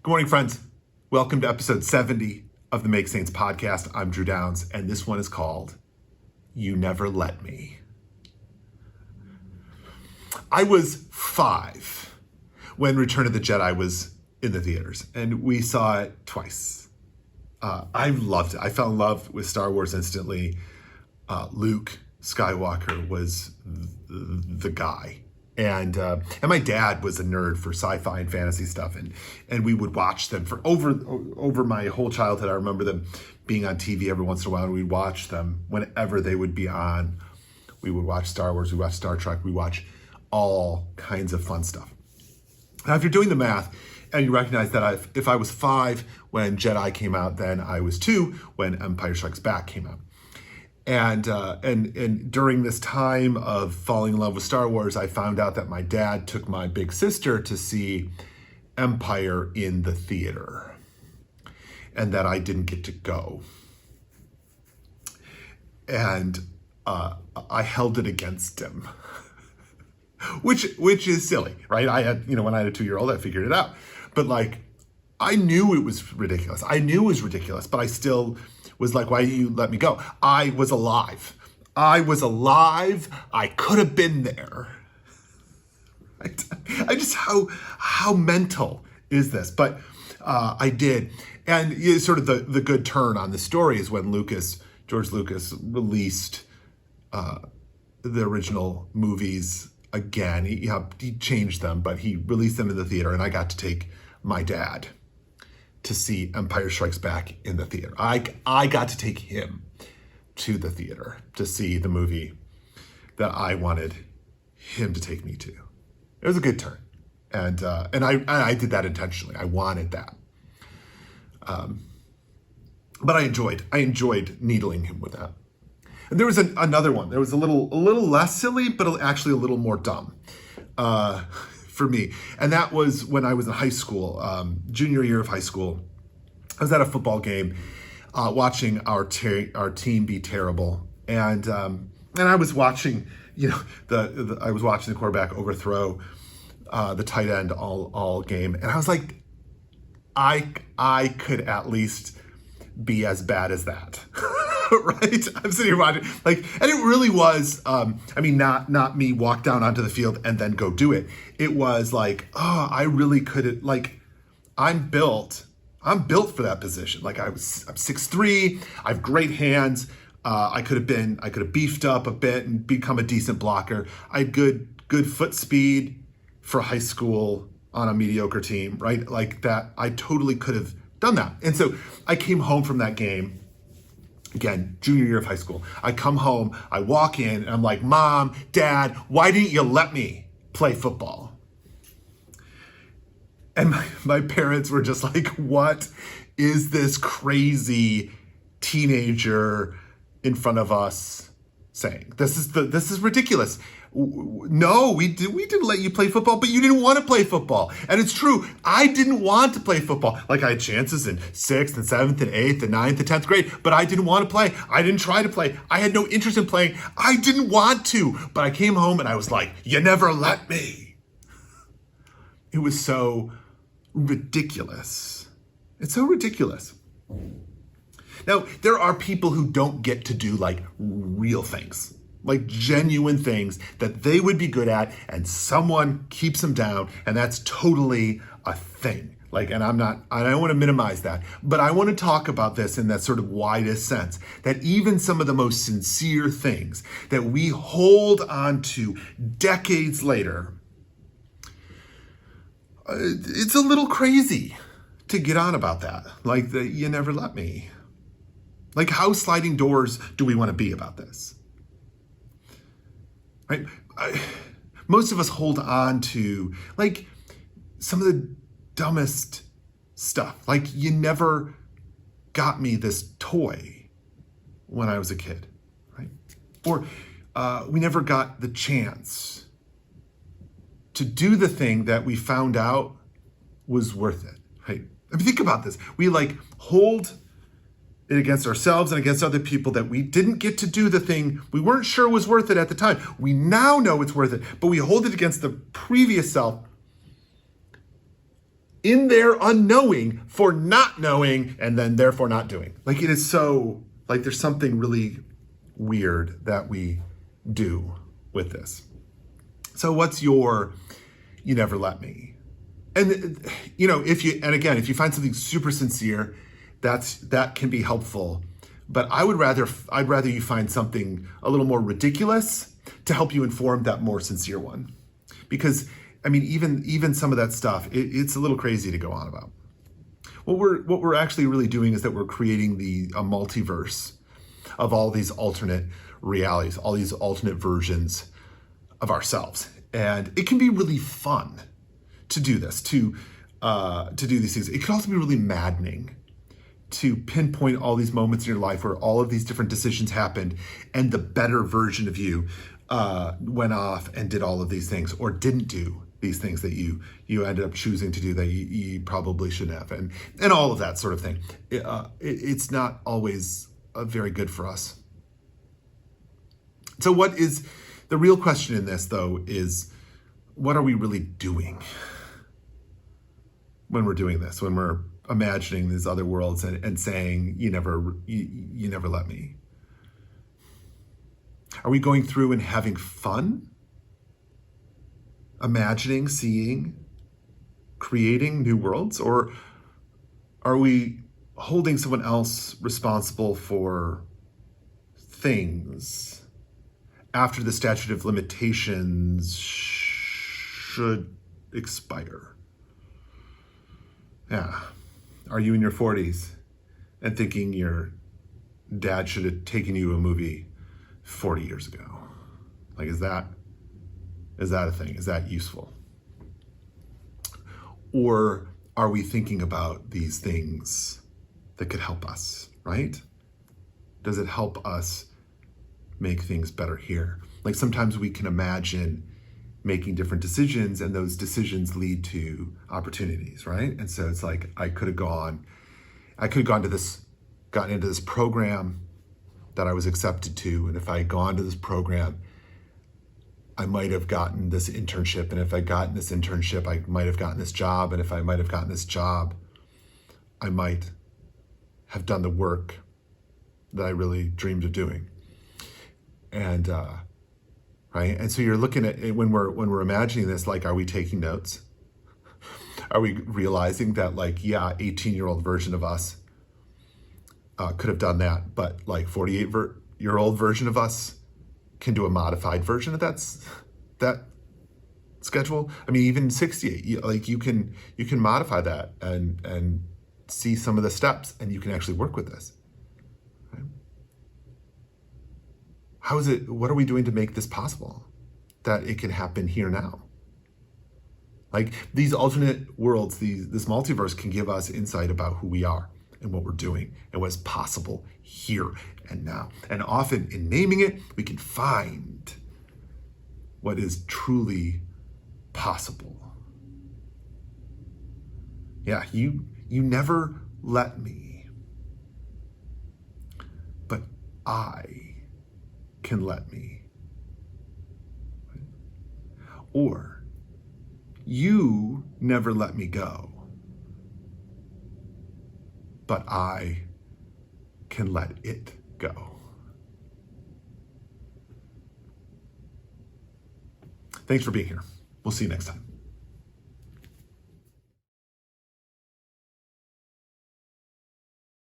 Good morning, friends. Welcome to episode 70 of the Make Saints podcast. I'm Drew Downs, and this one is called You Never Let Me. I was 5 when Return of the Jedi was in the theaters, and we saw it twice. I loved it. I fell in love with Star Wars instantly. Luke Skywalker was the guy. And my dad was a nerd for sci-fi and fantasy stuff, and we would watch them for over my whole childhood. I remember them being on TV every once in a while, and we'd watch them whenever they would be on. We would watch Star Wars, we watch Star Trek, we watch all kinds of fun stuff. Now, if you're doing the math and you recognize that if I was 5 when Jedi came out, then I was 2 when Empire Strikes Back came out. And during this time of falling in love with Star Wars, I found out that my dad took my big sister to see Empire in the theater, and that I didn't get to go. And I held it against him, which is silly, right? I had, when I had a 2-year-old, I figured it out, but I knew it was ridiculous. But I still was like, why didn't you let me go? I was alive. I could have been there. Right? I just, how mental is this? But I did. And sort of the good turn on the story is when George Lucas released the original movies again. He changed them, but he released them in the theater, and I got to take my dad to see Empire Strikes Back in the theater. I got to take him to the theater to see the movie that I wanted him to take me to. It was a good turn, and I did that intentionally. I wanted that, but I enjoyed needling him with that. And there was another one. There was a little less silly, but actually a little more dumb. For me. And that was when I was in high school, junior year of high school. I was at a football game, watching our team be terrible. And I was watching, I was watching the quarterback overthrow the tight end all game. And I was like, I could at least be as bad as that. Right? I'm sitting here watching, and it really was, not me walk down onto the field and then go do it. It was I really couldn't, I'm built for that position. I'm 6'3", I have great hands. I could have beefed up a bit and become a decent blocker. I had good foot speed for high school on a mediocre team, right? Like that, I totally could have done that. And so I came home from that game. Again, junior year of high school. I come home, I walk in, and I'm like, Mom, Dad, why didn't you let me play football? And my parents were just like, what is this crazy teenager in front of us saying? This is ridiculous. No, we didn't let you play football, but you didn't want to play football. And it's true. I didn't want to play football. I had chances in 6th and 7th and 8th and 9th and 10th grade, but I didn't want to play. I didn't try to play. I had no interest in playing. I didn't want to, but I came home and I was like, you never let me. It was so ridiculous. It's so ridiculous. Now, there are people who don't get to do real things. Genuine things that they would be good at, and someone keeps them down, and that's totally a thing. And I don't want to minimize that, but I want to talk about this in that sort of widest sense, that even some of the most sincere things that we hold on to decades later, it's a little crazy to get on about that. You never let me. How sliding doors do we want to be about this? Right? Most of us hold on to some of the dumbest stuff. You never got me this toy when I was a kid, right? Or we never got the chance to do the thing that we found out was worth it, right? Think about this. We hold it against ourselves and against other people that we didn't get to do the thing we weren't sure was worth it at the time. We now know it's worth it, but we hold it against the previous self in their unknowing for not knowing and then therefore not doing. Like it is so, like there's something really weird that we do with this. So what's your, you never let me? And if you find something super sincere, that can be helpful. But I'd rather you find something a little more ridiculous to help you inform that more sincere one. Because even some of that stuff, it's a little crazy to go on about. What we're actually really doing is that we're creating a multiverse of all these alternate realities, all these alternate versions of ourselves. And it can be really fun to do this, to do these things. It can also be really maddening to pinpoint all these moments in your life where all of these different decisions happened and the better version of you went off and did all of these things or didn't do these things that you ended up choosing to do that you probably shouldn't have, and all of that sort of thing. It's not always very good for us. So what is the real question in this, though, is what are we really doing when we're doing this, when we're imagining these other worlds and saying, you never let me? Are we going through and having fun? Imagining, seeing, creating new worlds? Or are we holding someone else responsible for things after the statute of limitations should expire? Yeah. Are you in your 40s and thinking your dad should have taken you a movie 40 years ago? Like, is that a thing? Is that useful? Or are we thinking about these things that could help us, right? Does it help us make things better here? Like sometimes we can imagine making different decisions and those decisions lead to opportunities, right? And so it's like, I could have gotten into this program that I was accepted to. And if I had gone to this program, I might have gotten this internship. And if I gotten this internship, I might have gotten this job. And if I might have gotten this job, I might have done the work that I really dreamed of doing. And, right. And so you're looking at it when we're imagining this, like, are we taking notes? Are we realizing that, like, 18-year-old version of us could have done that, but like 48-year-old version of us can do a modified version of that schedule? I mean, even 68, you can modify that and see some of the steps, and you can actually work with this. Right? What are we doing to make this possible? That it can happen here now. Like these alternate worlds, this multiverse can give us insight about who we are and what we're doing and what's possible here and now. And often in naming it, we can find what is truly possible. Yeah, you never let me, but I can let me. Or you never let me go, but I can let it go. Thanks for being here. We'll see you next time.